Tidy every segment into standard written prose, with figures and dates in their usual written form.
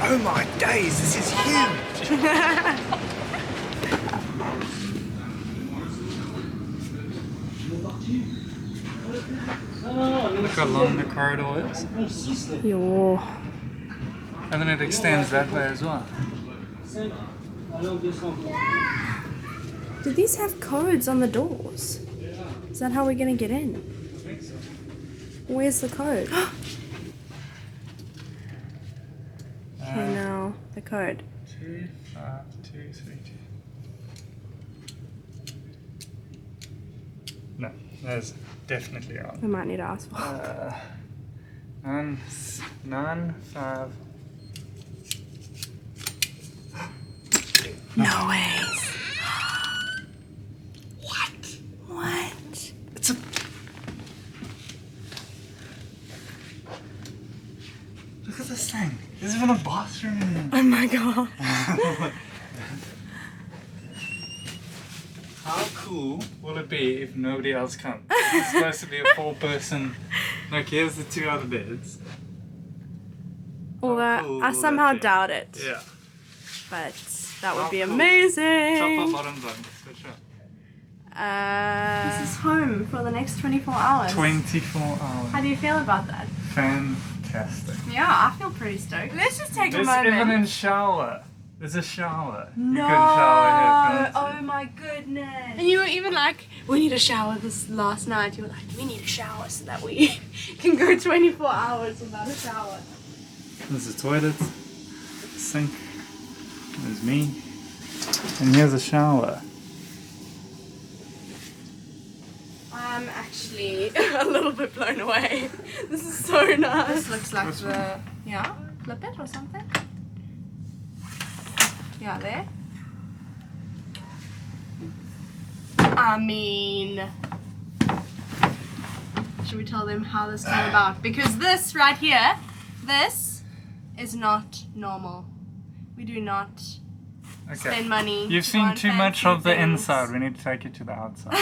Oh my days, this is huge! Look how long the corridor is. Yo. And then it extends that way as well. Do these have codes on the doors? Is that how we're gonna get in? Where's the code? Okay, now the code. 25232. No, that's definitely wrong. We might need to ask for. 995. No ways. What? What? It's a. Look at this thing. There's even a bathroom in here. Oh my god. How cool will it be if nobody else comes? It's supposed to be a 4-person. Look, here's the 2 other beds. Although cool I will somehow that be? doubt it. Yeah. But that would How be cool. amazing. Top or bottom bunks, for sure. This is home for the next 24 hours. 24 hours. How do you feel about that? Fantastic. Yeah, I feel pretty stoked. Let's just take There's a moment. even a shower. There's a shower. No! You can shower here. Oh my goodness! And you were even like, we need a shower this last night. You were like, we need a shower so that we can go 24 hours without a shower. There's a toilet, sink, there's me, and here's a shower. I'm actually a little bit blown away. This is so nice. This looks like Which the, yeah, flip it or something. Yeah, there. I mean, should we tell them how this came about? Because this right here, this is not normal. We do not spend money. You've seen on too much fancy of the things. inside. We need to take you to the outside.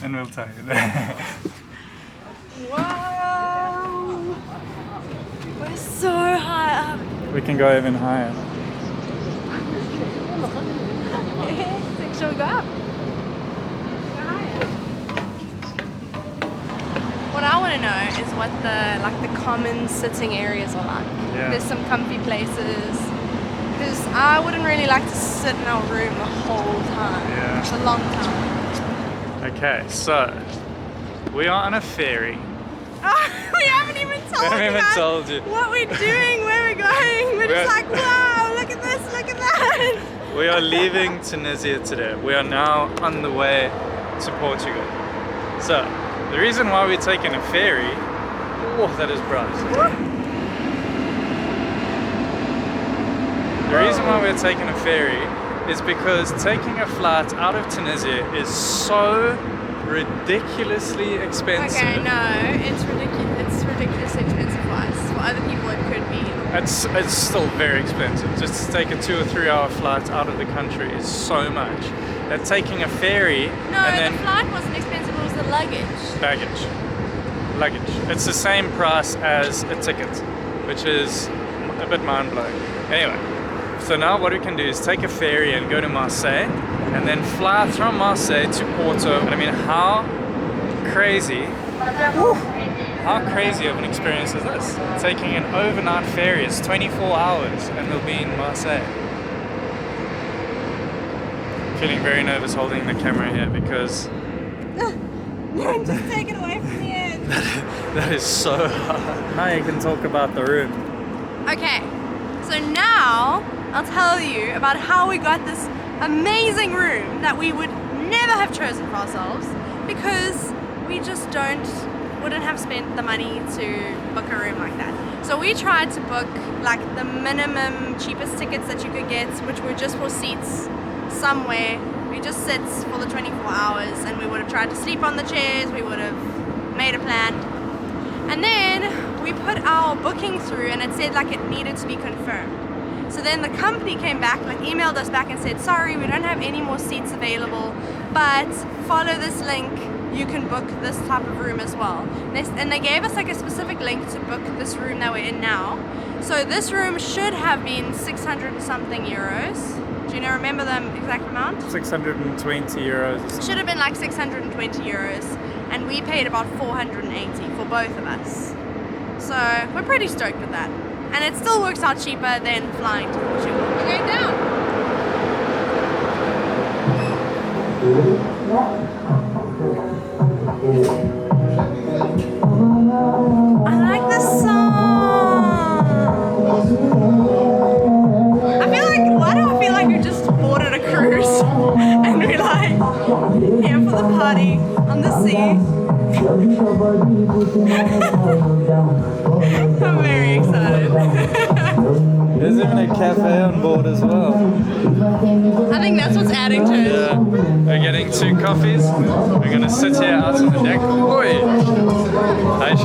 And we'll tell you that. Wow! We're so high up. We can go even higher. Shall we go up? What I want to know is what the common sitting areas are like. Yeah. There's some comfy places. Because I wouldn't really like to sit in our room the whole time. Yeah. It's a long time. Okay, so we are on a ferry. We haven't even told We haven't you even guys told you. what we're doing, where we're going. We're just like, wow, look at this, look at that. We are leaving Tunisia today. We are now on the way to Portugal. So, the reason why we're taking a ferry, oh, that is bright. The reason why we're taking a ferry is because taking a flight out of Tunisia is so ridiculously expensive. Okay, no, it's ridiculous. It's ridiculously expensive for us. For other people, it could be. It's still very expensive. Just to take a 2 or 3 hour flight out of the country is so much that taking a ferry and then the flight wasn't expensive. It was the luggage. luggage. It's the same price as a ticket, which is a bit mind blowing. Anyway, so now what we can do is take a ferry and go to Marseille, and then fly from Marseille to Porto. And I mean, how crazy of an experience is this? Taking an overnight ferry, it's 24 hours and we'll be in Marseille. Feeling very nervous holding the camera here because No, just take it away from the end. that is so hard. Now you can talk about the room. Okay, so now I'll tell you about how we got this amazing room that we would never have chosen for ourselves because we just wouldn't have spent the money to book a room like that. So we tried to book like the minimum cheapest tickets that you could get, which were just for seats somewhere. We just sit for the 24 hours and we would have tried to sleep on the chairs, we would have made a plan. And then we put our booking through and it said like it needed to be confirmed. So then the company came back, like emailed us back and said, sorry, we don't have any more seats available, but follow this link you can book this type of room as well. And they gave us like a specific link to book this room that we're in now. So this room should have been 600 and something euros. Do you remember the exact amount? 620 euros. It should have been like 620 euros. And we paid about 480 for both of us. So we're pretty stoked with that. And it still works out cheaper than flying to Portugal. We're going down. I like this song. I feel like, why do I feel like we just boarded a cruise and we're like here for the party on the sea. I'm very excited. There's even a cafe on board as well. I think that's what's adding to it. Yeah, we're getting 2 coffees. We're gonna sit here out on the deck. Oi! Hi,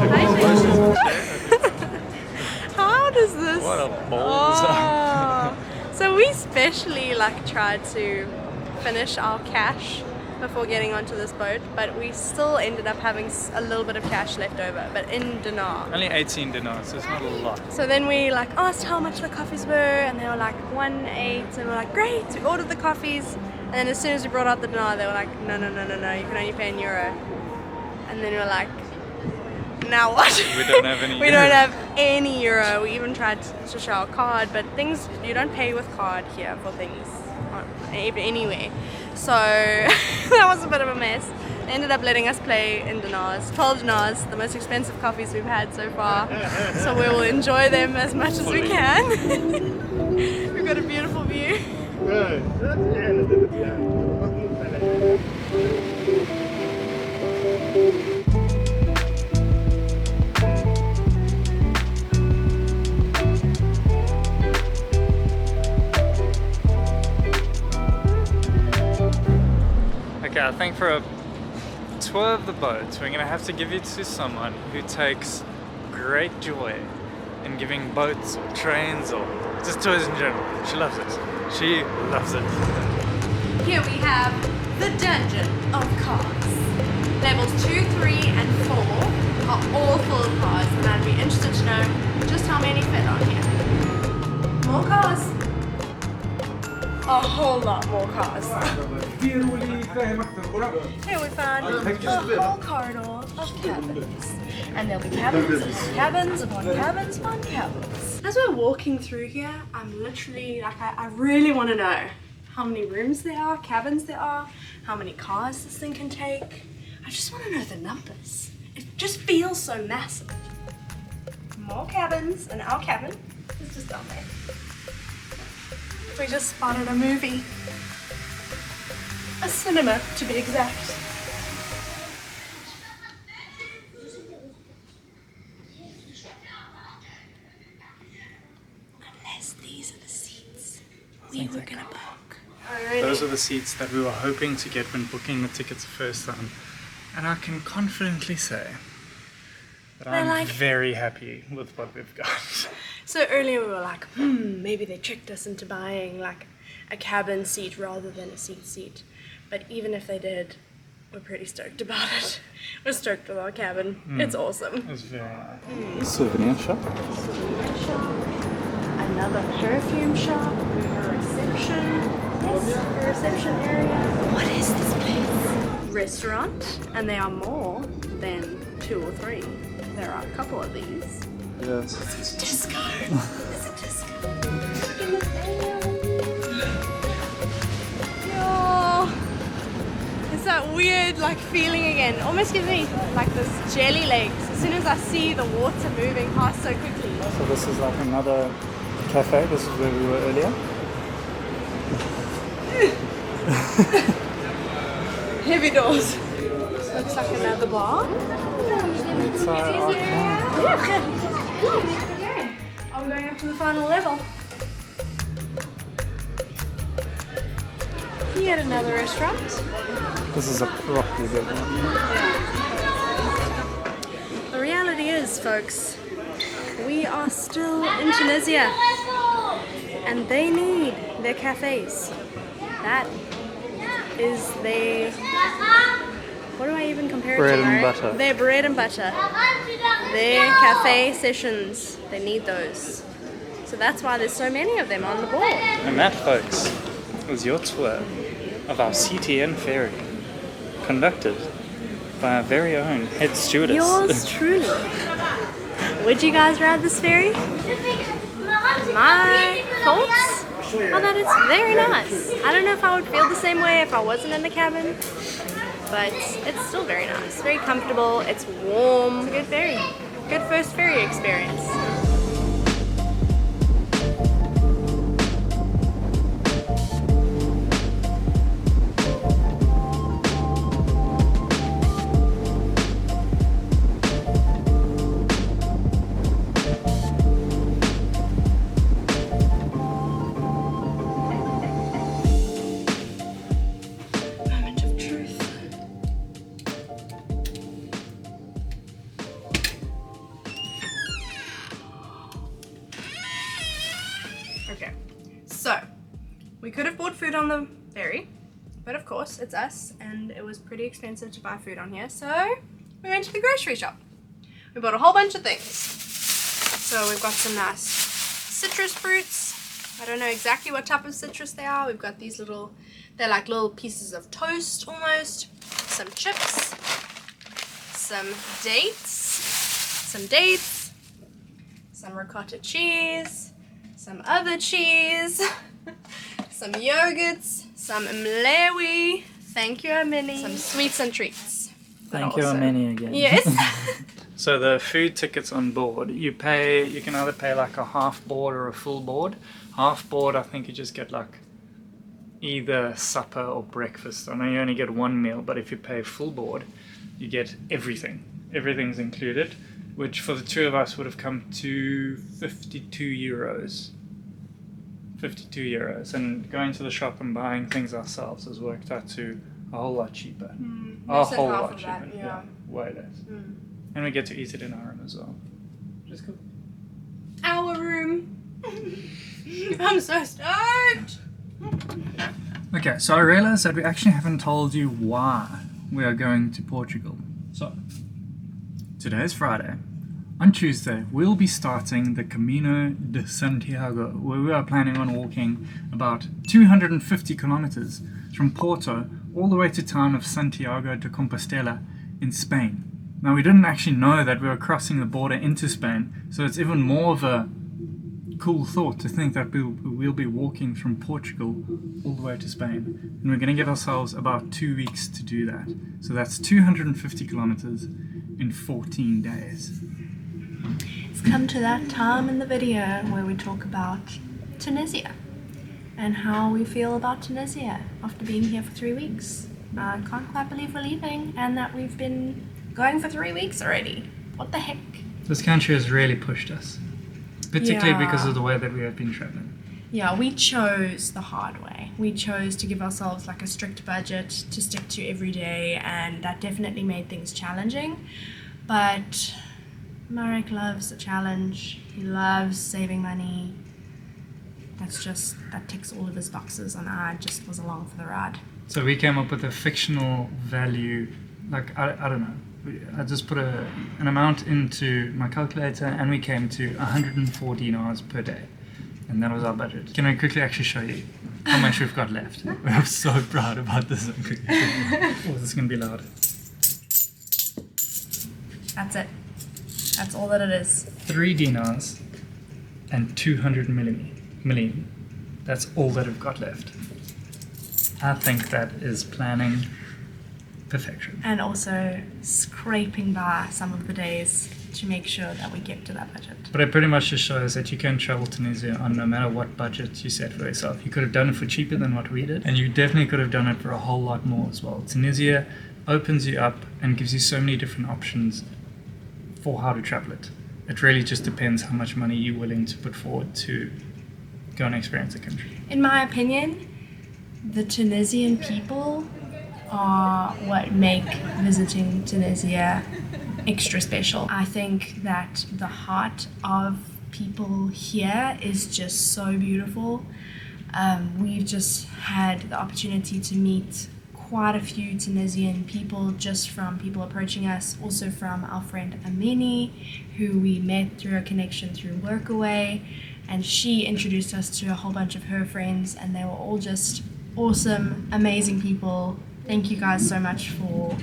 How does this? What a balls. So we specially like tried to finish our cash before getting onto this boat, but we still ended up having a little bit of cash left over, but in dinar. Only 18 dinars, so it's not a lot. So then we like asked how much the coffees were, and they were like 1.8, and we're like, great, we ordered the coffees, and then as soon as we brought out the dinar, they were like, no, you can only pay in euro. And then we were like, now what? We don't have any We don't have any euro. We even tried to show our card, but things, you don't pay with card here for things anyway. So that was a bit of a mess. They ended up letting us play in dinars, 12 dinars, the most expensive coffees we've had so far. So we will enjoy them as much as we can. We've got a beautiful view. Okay, I think for a tour of the boat, we're going to have to give it to someone who takes great joy in giving boats or trains or just tours in general. She loves it. She loves it. Here we have the Dungeon of Cars. Levels 2, 3 and 4 are all full of cars, and I'd be interested to know just how many fit on here. More cars. A whole lot more cars. Here we found a whole corridor of cabins. And there'll be cabins upon cabins upon cabins upon cabins. As we're walking through here, I'm literally like, I really want to know how many rooms there are, cabins there are, how many cars this thing can take. I just want to know the numbers. It just feels so massive. More cabins, and our cabin is just down there. We just spotted a movie. A cinema, to be exact. Unless these are the seats we were gonna book. Those are the seats that we were hoping to get when booking the tickets the first time. And I can confidently say that I'm very happy with what we've got. So earlier we were like, maybe they tricked us into buying like a cabin seat rather than a seat. But even if they did, we're pretty stoked about it. We're stoked with our cabin. It's awesome. It's very nice. Souvenir shop. Another perfume shop. A reception. Yes, a reception area. What is this place? Restaurant. And there are more than 2 or 3. There are a couple of these. Yes. It's a disco. It's a disco. Oh, it's that weird like feeling again. Almost gives me like this jelly legs as soon as I see the water moving past so quickly. So this is like another cafe. This is where we were earlier. Heavy doors. Looks like another bar. I'm going up to the final level. Yet another restaurant. This is a properly big one. The reality is, folks, we are still in Tunisia and they need their cafes. That is their what do I even compare Bread it to? and Marek? butter. Their bread and butter. Their cafe sessions. They need those. So that's why there's so many of them on the board. And that, folks, was your tour of our CTN ferry, conducted by our very own head stewardess. Yours truly. Would you guys ride this ferry? My thoughts are that it's very nice. I don't know if I would feel the same way if I wasn't in the cabin, but it's still very nice. Very comfortable, it's warm, good ferry. Good first ferry experience. Okay, so we could have bought food on the ferry, but of course it's us and it was pretty expensive to buy food on here, so we went to the grocery shop. We bought a whole bunch of things. So we've got some nice citrus fruits. I don't know exactly what type of citrus they are. We've got these little, they're like little pieces of toast almost. Some chips, some dates, some ricotta cheese, some other cheese, some yogurts, some mlewi, thank you Amini, some sweets and treats. Thank you, Amini, again. Yes. So the food tickets on board, you can either pay like a half board or a full board. Half board, I think you just get like either supper or breakfast. I know you only get one meal, but if you pay full board, you get everything. Everything's included, which for the two of us would have come to 52 euros. 52 euros. And going to the shop and buying things ourselves has worked out to a whole lot cheaper. A whole lot cheaper. Yeah, way less. And we get to eat it in our room as well, which is cool. Our room. I'm so stoked. Okay, so I realized that we actually haven't told you why we are going to Portugal. So, today is Friday. On Tuesday, we'll be starting the Camino de Santiago, where we are planning on walking about 250 kilometers from Porto all the way to town of Santiago de Compostela in Spain. Now, we didn't actually know that we were crossing the border into Spain, so it's even more of a cool thought to think that we'll be walking from Portugal all the way to Spain. And we're going to give ourselves about 2 weeks to do that. So that's 250 kilometers in 14 days. It's come to that time in the video where we talk about Tunisia and how we feel about Tunisia after being here for 3 weeks. I can't quite believe we're leaving and that we've been going for 3 weeks already. What the heck? This country has really pushed us, particularly because of the way that we have been traveling. Yeah, we chose the hard way. We chose to give ourselves like a strict budget to stick to every day, and that definitely made things challenging. But Marek loves a challenge. He loves saving money. That ticks all of his boxes, and I just was along for the ride. So we came up with a fictional value, like, I don't know. I just put an amount into my calculator and we came to 104 dinars per day. And that was our budget. Can I quickly actually show you how much we've got left? We're so proud about this. Oh, this is going to be loud. That's it. That's all that it is. 3 dinars and 200 million. That's all that we've got left. I think that is planning perfection. And also scraping by some of the days to make sure that we get to that budget. But it pretty much just shows that you can travel to Tunisia on no matter what budget you set for yourself. You could have done it for cheaper than what we did, and you definitely could have done it for a whole lot more as well. Tunisia opens you up and gives you so many different options for how to travel it. It really just depends how much money you're willing to put forward to go and experience the country. In my opinion, the Tunisian people are what make visiting Tunisia extra special. I think that the heart of people here is just so beautiful. We've just had the opportunity to meet quite a few Tunisian people just from people approaching us, also from our friend Amini, who we met through a connection through Workaway, and she introduced us to a whole bunch of her friends, and they were all just awesome, amazing people. Thank you guys so much for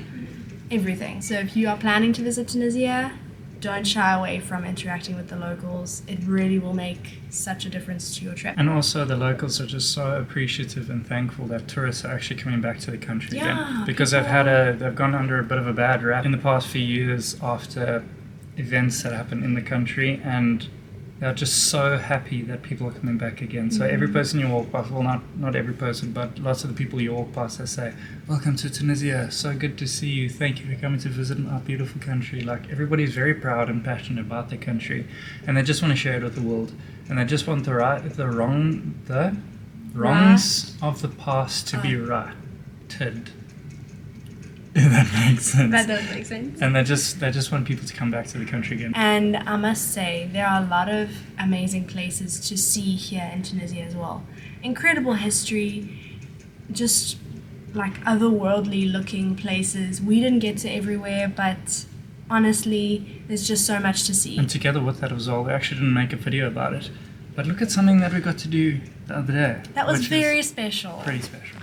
everything. So if you are planning to visit Tunisia, don't shy away from interacting with the locals. It really will make such a difference to your trip. And also the locals are just so appreciative and thankful that tourists are actually coming back to the country again. Because they've gone under a bit of a bad rap in the past few years after events that happened in the country, and they're just so happy that people are coming back again. So every person you walk past, well, not every person, but lots of the people you walk past, they say, "Welcome to Tunisia, so good to see you, thank you for coming to visit our beautiful country." Like, everybody's very proud and passionate about their country, and they just want to share it with the world, and they just want the wrongs of the past to be righted. If that makes sense. That does make sense. And they just want people to come back to the country again. And I must say, there are a lot of amazing places to see here in Tunisia as well. Incredible history, just like otherworldly looking places. We didn't get to everywhere, but honestly, there's just so much to see. And together with that as well, we actually didn't make a video about it, but look at something that we got to do the other day. That was very special. Pretty special.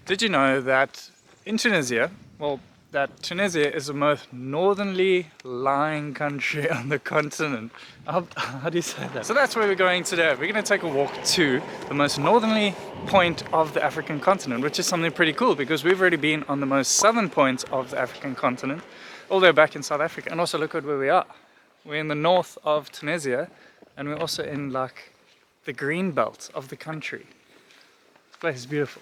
Did you know that in Tunisia, that Tunisia is the most northerly lying country on the continent? How do you say that? So that's where we're going today. We're going to take a walk to the most northerly point of the African continent, which is something pretty cool because we've already been on the most southern point of the African continent, all the way back in South Africa. And also look at where we are. We're in the north of Tunisia, and we're also in like the green belt of the country. This place is beautiful.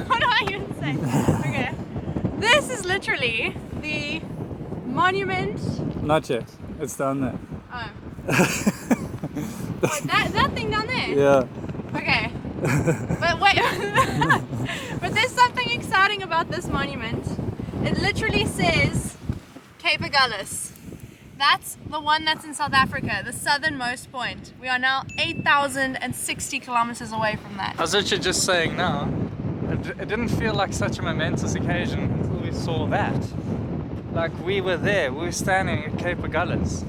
What do I even say? Okay. This is literally the monument. Not yet. It's down there. Oh. Wait, that thing down there? Yeah. Okay. But wait. But there's something exciting about this monument. It literally says Cape Agulhas. That's the one that's in South Africa, the southernmost point. We are now 8,060 kilometers away from that. I was literally just saying now, it didn't feel like such a momentous occasion until we saw that. Like, we were there, we were standing at Cape Agulhas,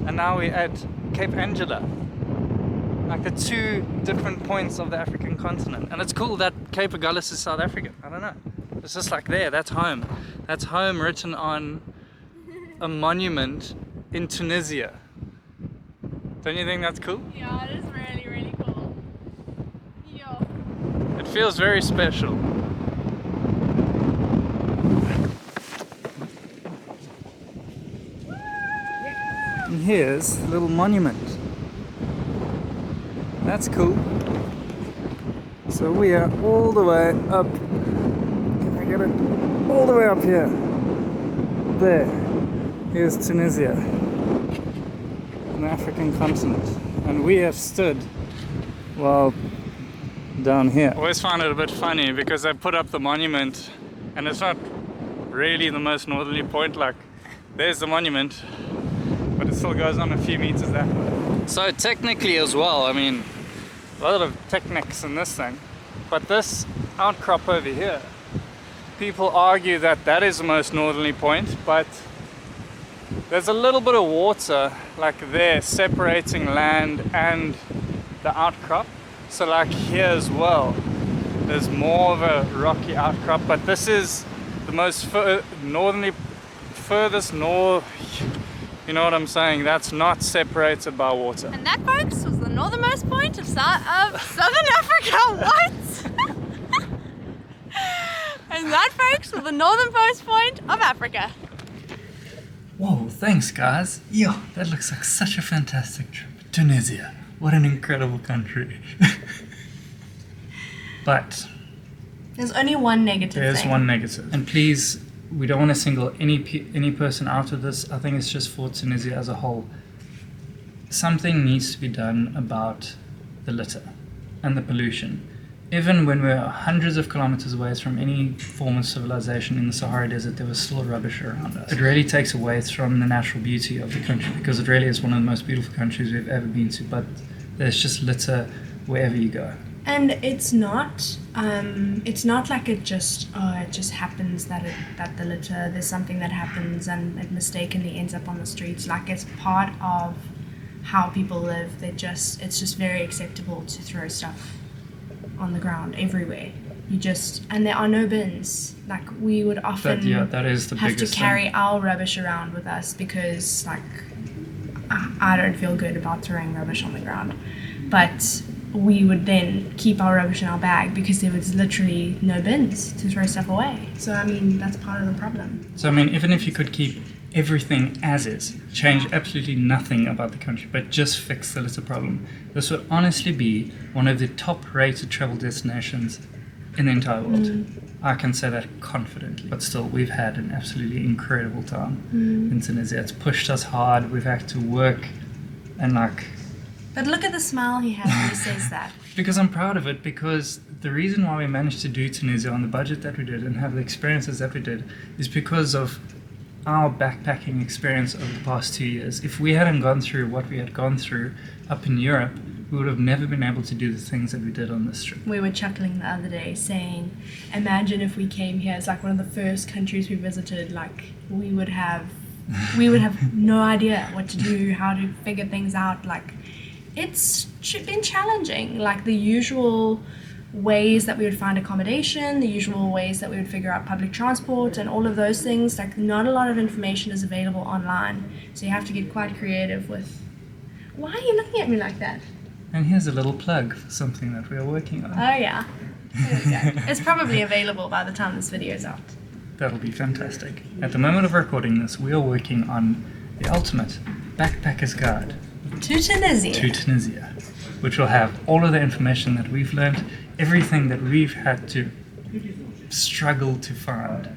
and now we're at Cape Angela. Like the two different points of the African continent. And it's cool that Cape Agulhas is South African. I don't know. It's just like there, that's home. That's home written on a monument in Tunisia. Don't you think that's cool? Yeah, it is really, really cool. Yeah. It feels very special. And here's a little monument. That's cool. So we are all the way up. Can I get it? All the way up here. There. Here's Tunisia, an African continent, and we have stood, well, down here. I always find it a bit funny because they put up the monument and it's not really the most northerly point. Like, there's the monument, but it still goes on a few meters that way. So technically as well, I mean, a lot of techniques in this thing, but this outcrop over here, people argue that that is the most northerly point, but there's a little bit of water like there separating land and the outcrop. So like here as well, there's more of a rocky outcrop, but this is the most northerly, furthest north, you know what I'm saying? That's not separated by water. And that, folks, was the northernmost point of Southern Africa. What? And that, folks, was the northernmost point of Africa. Whoa, thanks guys. Yo, that looks like such a fantastic trip. Tunisia, what an incredible country. But there's only one negative thing. There's one negative. And please, we don't want to single any person out of this. I think it's just for Tunisia as a whole. Something needs to be done about the litter and the pollution. Even when we're hundreds of kilometers away from any form of civilization in the Sahara Desert, there was still rubbish around us. It really takes away from the natural beauty of the country, because it really is one of the most beautiful countries we've ever been to, but There's just litter wherever you go. And it's not like it just happens that the litter, there's something that happens and it mistakenly ends up on the streets. Like, it's part of how people live. It's just very acceptable to throw stuff on the ground everywhere. And there are no bins. Like, we would often that is the have to biggest carry thing. our rubbish around with us because, like, I don't feel good about throwing rubbish on the ground. But we would then keep our rubbish in our bag because there was literally no bins to throw stuff away. So, I mean, that's part of the problem. So, I mean, even if you could keep everything as is, change absolutely nothing about the country, but just fix the litter problem, this would honestly be one of the top-rated travel destinations in the entire world. I can say that confidently. But still, we've had an absolutely incredible time in Tunisia. It's pushed us hard. We've had to work and But look at the smile he has when he says that. Because I'm proud of it, because the reason why we managed to do Tunisia on the budget that we did and have the experiences that we did is because of our backpacking experience over the past 2 years. If we hadn't gone through what we had gone through up in Europe, we would have never been able to do the things that we did on this trip. We were chuckling the other day saying, imagine if we came here, it's like one of the first countries we visited, like we would have no idea what to do, how to figure things out. Like, it's been challenging, like the usual ways that we would find accommodation, the usual ways that we would figure out public transport and all of those things. Like, not a lot of information is available online, so you have to get quite creative with... Why are you looking at me like that? And here's a little plug for something that we are working on. Oh yeah, there we go. It's probably available by the time this video is out. That'll be fantastic. At the moment of recording this, we are working on the ultimate backpacker's guide To Tunisia. to Tunisia, which will have all of the information that we've learned, everything that we've had to struggle to find.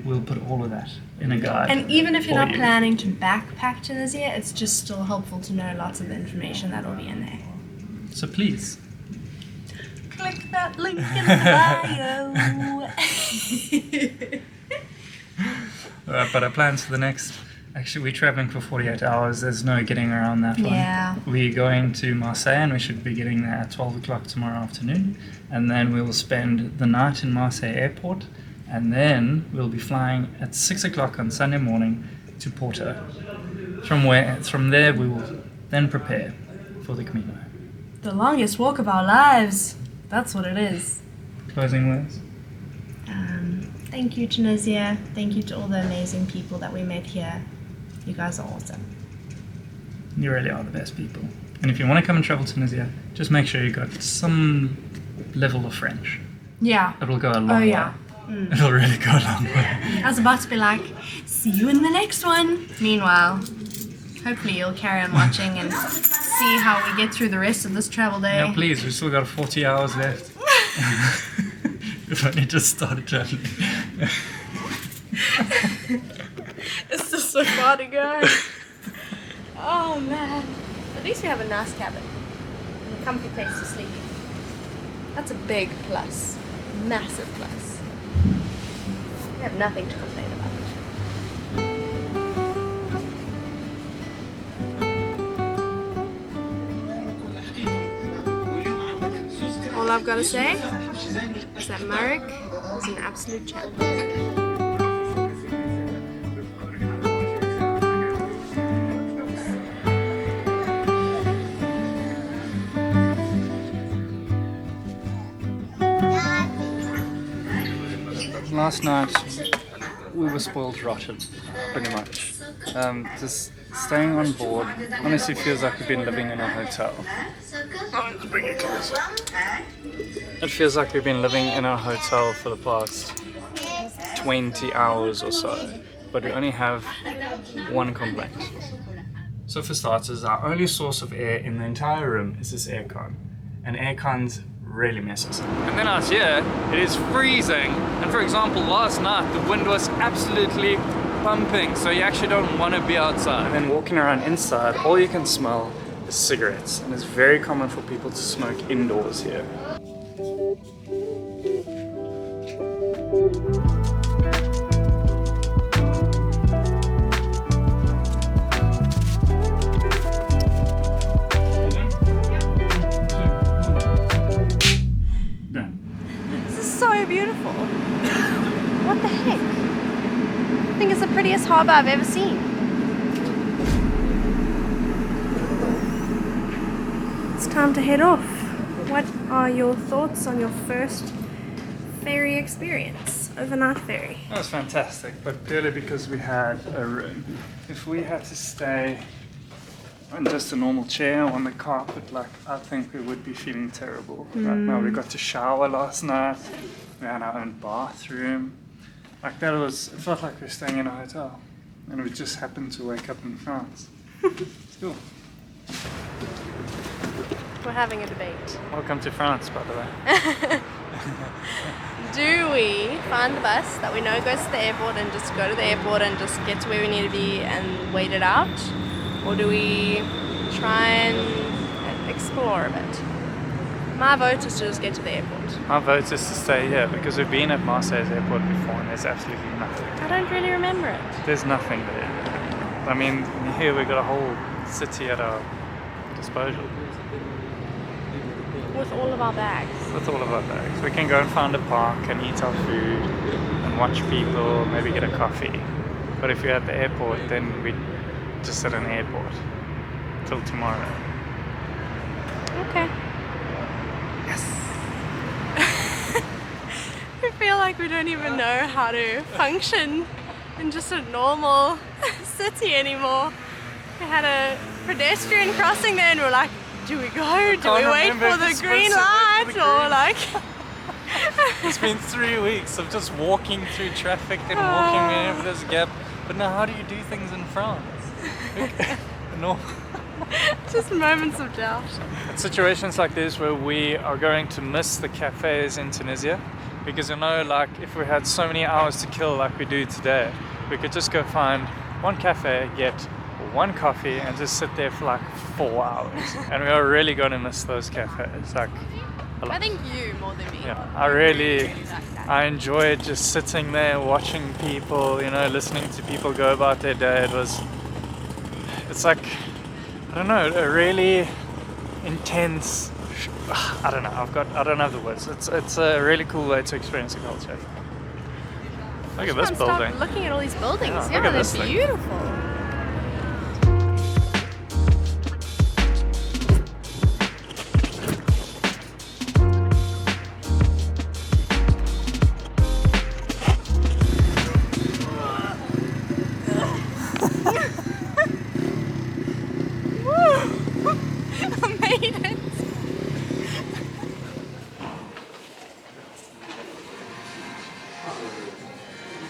We'll put all of that in a guide. And even if you're for not you. planning to backpack Tunisia, it's just still helpful to know lots of the information that will be in there. So please, Click that link in the bio. but our plans for the next... Actually, we're traveling for 48 hours. There's no getting around that one. Yeah. We're going to Marseille, and we should be getting there at 12 o'clock tomorrow afternoon. And then we will spend the night in Marseille airport. And then we'll be flying at 6 o'clock on Sunday morning to Porto. From there, we will then prepare for the Camino. The longest walk of our lives. That's what it is. Closing words? Thank you, Tunisia. Thank you to all the amazing people that we met here. You guys are awesome. You really are the best people. And if you want to come and travel to Tunisia, just make sure you got some level of French. Yeah. It'll go a long Oh way. yeah. It'll really go a long way. I was about to be like, see you in the next one. Meanwhile, hopefully you'll carry on watching and see how we get through the rest of this travel day. Yeah, please, we've still got 40 hours left. We've only just started traveling. It's just so far to go. Oh man. At least we have a nice cabin and a comfy place to sleep. That's a big plus. Massive plus. We have nothing to complain about. All I've got to say is that Marek is an absolute champ. Last night, we were spoiled rotten, pretty much. Just staying on board honestly feels like we've been living in a hotel. Oh, let's bring it closer. It feels like we've been living in a hotel for the past 20 hours or so, but we only have one complaint. So for starters, our only source of air in the entire room is this aircon, and aircons really mess us up. And then out here, it is freezing. And for example, last night, the wind was absolutely pumping, so you actually don't want to be outside. And then walking around inside, all you can smell is cigarettes, and it's very common for people to smoke indoors here. is the prettiest harbour I've ever seen. It's time to head off. What are your thoughts on your first ferry experience? Overnight ferry. That was fantastic, but purely because we had a room. If we had to stay on just a normal chair on the carpet, like, I think we would be feeling terrible. Right now we got to shower last night, we had our own bathroom. Like, it felt like we were staying in a hotel, and we just happened to wake up in France. It's cool. We're having a debate. Welcome to France, by the way. Do we find the bus that we know goes to the airport and just go to the airport and just get to where we need to be and wait it out? Or do we try and explore a bit? My vote is to just get to the airport. My vote is to stay here because we've been at Marseille's airport before and there's absolutely nothing. I don't really remember it. There's nothing there. I mean, here we've got a whole city at our disposal. With all of our bags. With all of our bags. We can go and find a park and eat our food and watch people, maybe get a coffee. But if we're at the airport, then we just sit in the airport till tomorrow. Okay. Yes. I feel like we don't even know how to function in just a normal city anymore. We had a pedestrian crossing there and we're like, do we go? Do we wait for the green light? Or like... It's been 3 weeks of just walking through traffic and walking wherever there's a gap. But now how do you do things in France? No. Just moments of doubt. It's situations like this where we are going to miss the cafes in Tunisia, because you know, like, if we had so many hours to kill like we do today, we could just go find one cafe, get one coffee and just sit there for like 4 hours. And we are really going to miss those cafes, like, a lot. I think you more than me. Yeah, I enjoyed just sitting there watching people, you know, listening to people go about their day. It's like, I don't know, a really intense, I don't know, I don't have the words. It's a really cool way to experience a culture. Look at this building. Stop looking at all these buildings. Yeah, Yeah, look at they're this thing. beautiful.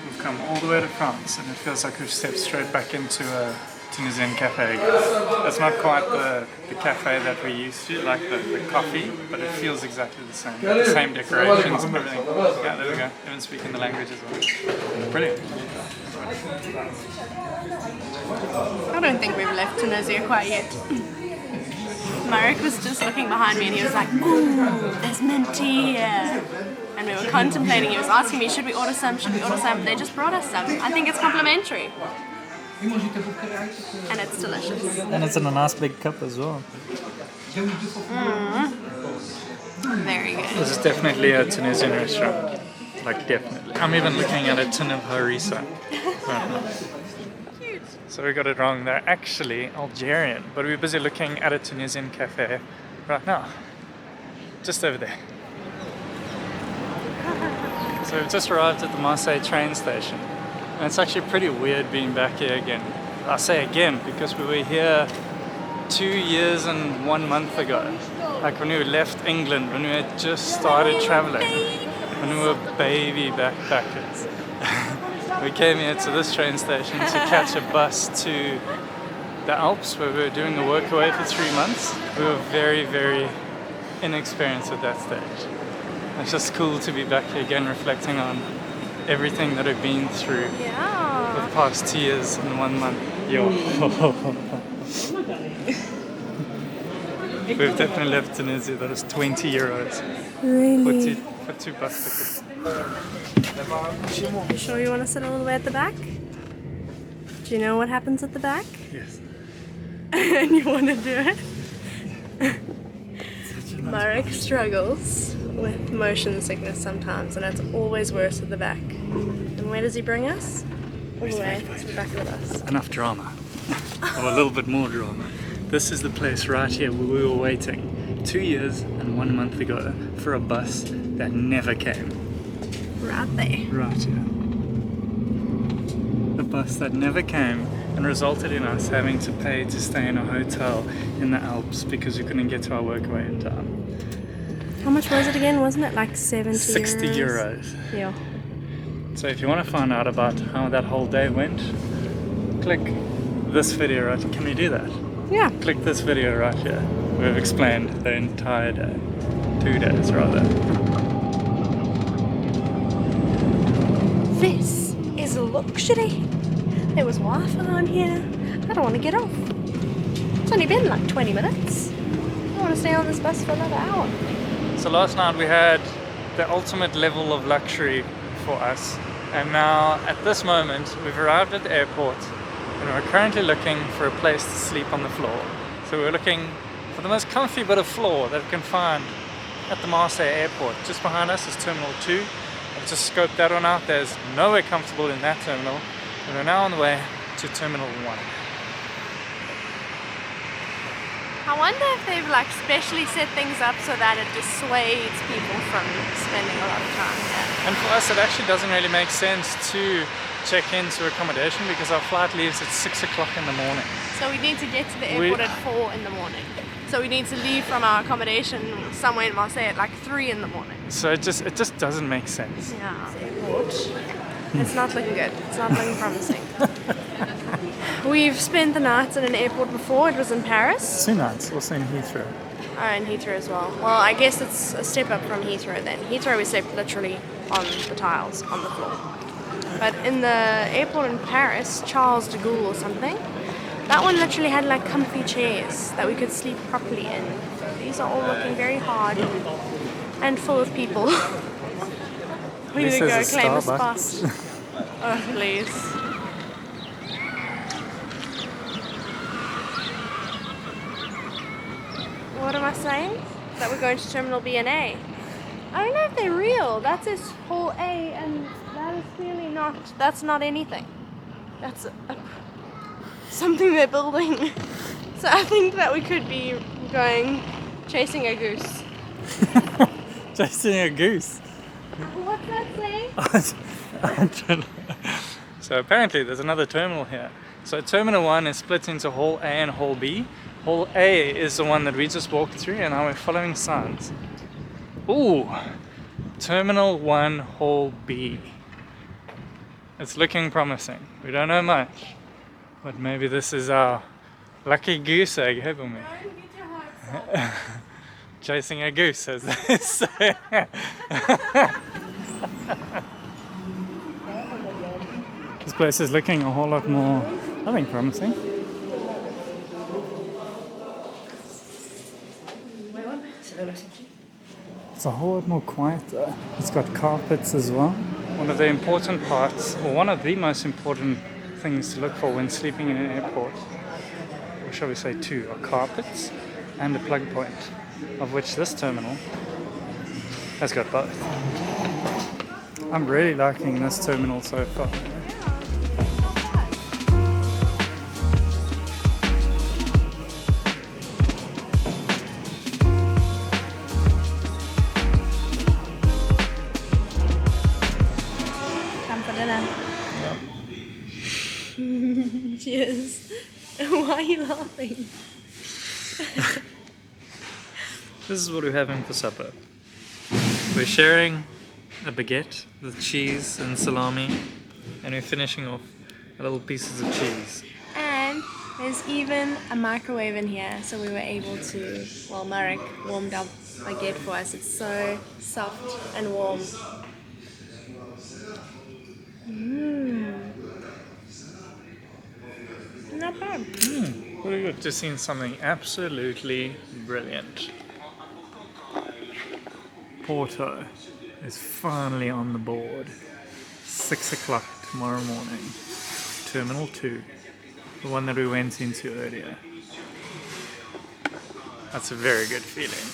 We've come all the way to France and it feels like we've stepped straight back into a Tunisian cafe again. It's not quite the cafe that we used to, like the coffee, but it feels exactly the same. The same decorations and everything. Yeah, there we go. Even speaking the language as well. Brilliant. I don't think we've left Tunisia quite yet. Marek was just looking behind me and he was like, ooh, there's mint tea here. And we were contemplating, he was asking me, should we order some? They just brought us some. I think it's complimentary. And it's delicious. And it's in a nice big cup as well. Very good. This is definitely a Tunisian restaurant. Like, definitely. I'm even looking at a tin of harissa right now. Cute. So we got it wrong. They're actually Algerian, but we're busy looking at a Tunisian cafe right now. Just over there. So we've just arrived at the Marseille train station. And it's actually pretty weird being back here again. I say again because we were here 2 years and 1 month ago. Like when we left England, when we had just started traveling. When we were baby backpackers. We came here to this train station to catch a bus to the Alps where we were doing the Workaway for 3 months. We were very, very inexperienced at that stage. It's just cool to be back here again, reflecting on everything that I've been through the Yeah. past 2 years and 1 month. Yo. We've definitely left Tunisia. That was 20 euros Really? for two bus tickets. You sure you want to sit all the way at the back? Do you know what happens at the back? Yes. And you want to do it? Marek struggles with motion sickness sometimes, and it's always worse at the back. And where does he bring us? all the way to the back of the bus. Enough drama. Or a little bit more drama. This is the place right here where we were waiting 2 years and 1 month ago for a bus that never came. Right there. Right here. A bus that never came and resulted in us having to pay to stay in a hotel in the Alps because we couldn't get to our Workaway in time. How much was it again? Wasn't it like 70 60 euros. Yeah. So if you want to find out about how that whole day went, click this video right. Can we do that? Yeah. Click this video right here. We've explained the entire day. 2 days rather. This is luxury. There was Wi-Fi on here. I don't want to get off. It's only been like 20 minutes. I want to stay on this bus for another hour. So last night we had the ultimate level of luxury for us, and now at this moment we've arrived at the airport and we're currently looking for a place to sleep on the floor. So we're looking for the most comfy bit of floor that we can find at the Marseille airport. Just behind us is Terminal 2. I've just scoped that one out. There's nowhere comfortable in that terminal, and we're now on the way to Terminal 1. I wonder if they've like specially set things up so that it dissuades people from spending a lot of time here. And for us it actually doesn't really make sense to check into accommodation because our flight leaves at 6 o'clock in the morning. So we need to get to the airport at 4 in the morning. So we need to leave from our accommodation somewhere in Marseille at like 3 in the morning. So it just doesn't make sense. Yeah. Airport. It's not looking good. It's not looking promising. We've spent the night at an airport before. It was in Paris. 2 nights, also in Heathrow. Oh, and Heathrow as well. Well, I guess it's a step up from Heathrow then. Heathrow we slept literally on the tiles, on the floor. But in the airport in Paris, Charles de Gaulle or something, that one literally had like comfy chairs that we could sleep properly in. These are all looking very hard and full of people. We need to go claim a spot. Oh, please. What am I saying? That we're going to Terminal B and A. I don't know if they're real. That says Hall A, and that is clearly not. That's not anything. That's something they're building. So I think that we could be going chasing a goose. Chasing a goose. What's that saying? I don't know. So apparently there's another terminal here. So Terminal 1 is split into Hall A and Hall B. Hall A is the one that we just walked through, and now we're following signs. Ooh! Terminal 1 Hall B. It's looking promising. We don't know much, but maybe this is our lucky goose egg, haven't we? Chasing a goose, as they say. This place is looking a whole lot more, I think, promising. It's a whole lot more quieter. It's got carpets as well. One of the important parts, or one of the most important things to look for when sleeping in an airport, or shall we say two, are carpets and a plug point, of which this terminal has got both. I'm really liking this terminal so far. Cheers. Why are you laughing? This is what we're having for supper. We're sharing a baguette with cheese and salami, and we're finishing off little pieces of cheese. And there's even a microwave in here, so we were able to, well, Marek warmed up baguette for us. It's so soft and warm. Not bad. Very good. Just seen something absolutely brilliant. Porto is finally on the board. 6 o'clock tomorrow morning. Terminal 2. The one that we went into earlier. That's a very good feeling.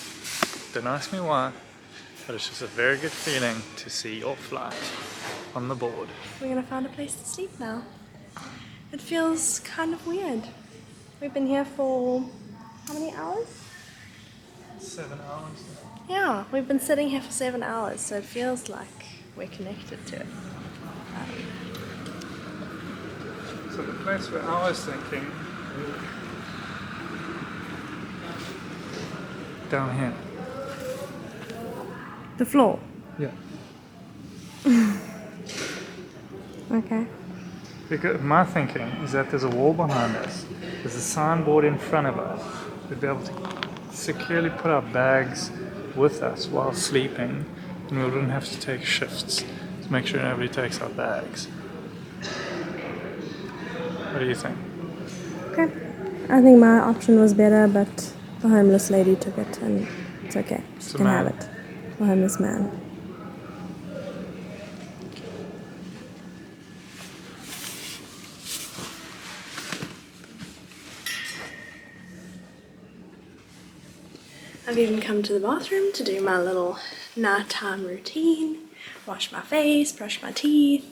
Don't ask me why, but it's just a very good feeling to see your flight on the board. We're gonna find a place to sleep now. It feels kind of weird. We've been here for how many hours? 7 hours. Yeah, we've been sitting here for 7 hours, so it feels like we're connected to it. So the place where I was thinking, down here. The floor. Yeah. Okay. Because my thinking is that there's a wall behind us, there's a signboard in front of us. We'd be able to securely put our bags with us while sleeping, and we wouldn't have to take shifts to make sure nobody takes our bags. What do you think? Okay. I think my option was better, but the homeless lady took it, and it's okay. She can have it. The homeless man. I've even come to the bathroom to do my little nighttime routine, wash my face, brush my teeth,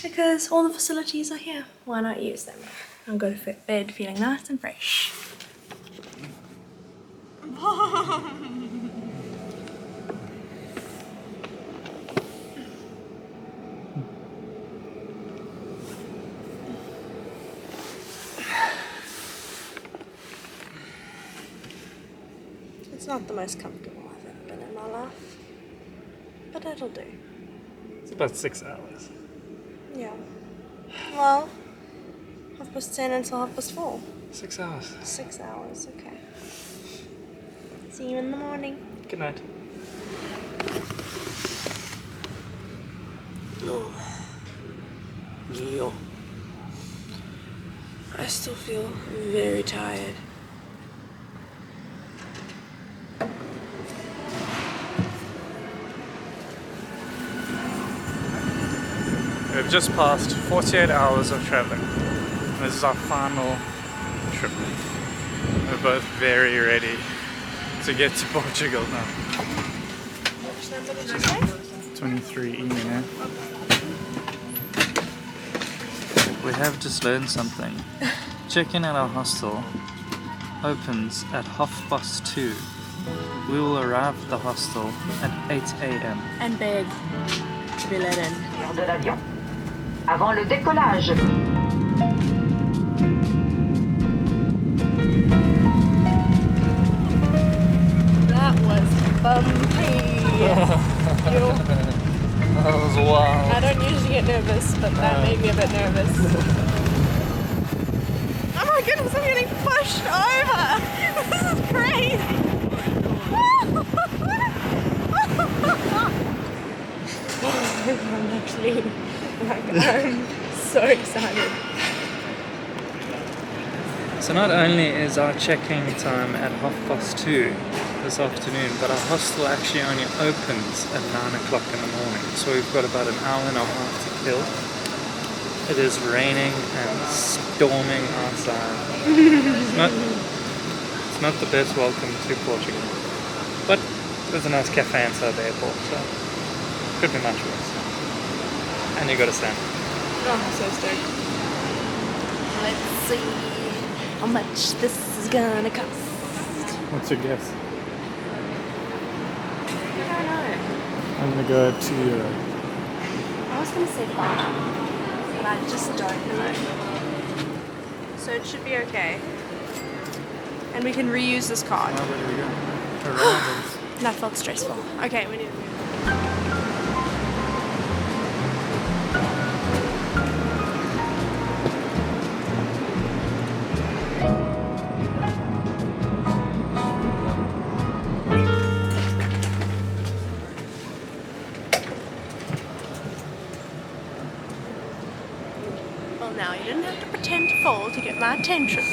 because all the facilities are here. Why not use them? I'll go to bed feeling nice and fresh. It's not the most comfortable I've ever been in my life, but it'll do. It's about 6 hours. Yeah. Well, 10:30 until 4:30. 6 hours. 6 hours, okay. See you in the morning. Good night. Oh. Yeah. I still feel very tired. We've just passed 48 hours of traveling. This is our final trip. We're both very ready to get to Portugal now. Which number did you say? 23E, yeah. We have just learned something. Check-in at our hostel opens at 2:30. We will arrive at the hostel at 8 a.m. And beg to be let in. De l'avion. Avant le décollage. That was bumpy. That was wild. I don't usually get nervous, but that made me a bit nervous. Oh my goodness, I'm getting pushed over. This is crazy. I'm actually, I'm so excited. So not only is our check-in time at 2:30 this afternoon, but our hostel actually only opens at 9 o'clock in the morning. So we've got about an hour and a half to kill. It is raining and storming outside. It's not the best welcome to Portugal. But there's a nice cafe inside the airport, so could be much worse. And you got to stand. Oh, I'm so stoked. Let's see how much this is gonna cost. What's your guess? I don't know. I'm gonna go €2. I was gonna say 5, but I just don't know. So it should be okay. And we can reuse this card. Now where do we go? Arrivals. That felt stressful. Okay, we need to move. Well, now you didn't have to pretend to fall to get my attention.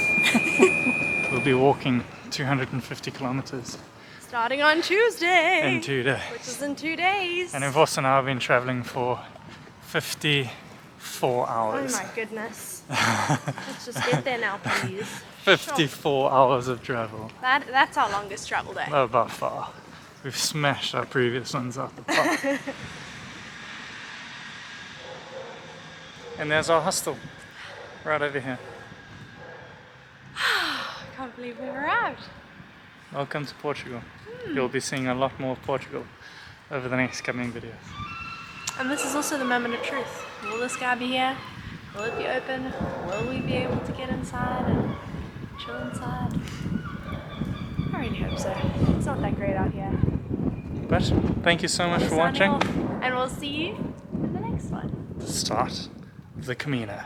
We'll be walking 250 kilometers Starting on Tuesday. in 2 days. Which is in 2 days. And Vos and I have been traveling for 54 Oh hours. my goodness. Let's just get there now, please. 54 hours of travel. That's our longest travel day. Oh, by far. We've smashed our previous ones out the park. And there's our hostel, right over here. I can't believe we've arrived. Welcome to Portugal. You'll be seeing a lot more of Portugal over the next coming videos. And this is also the moment of truth. Will this guy be here? Will it be open? Will we be able to get inside and chill inside? I really hope so. It's not that great out here. But thank you so much for Signing watching. off, and we'll see you in the next one. The start of the Camino.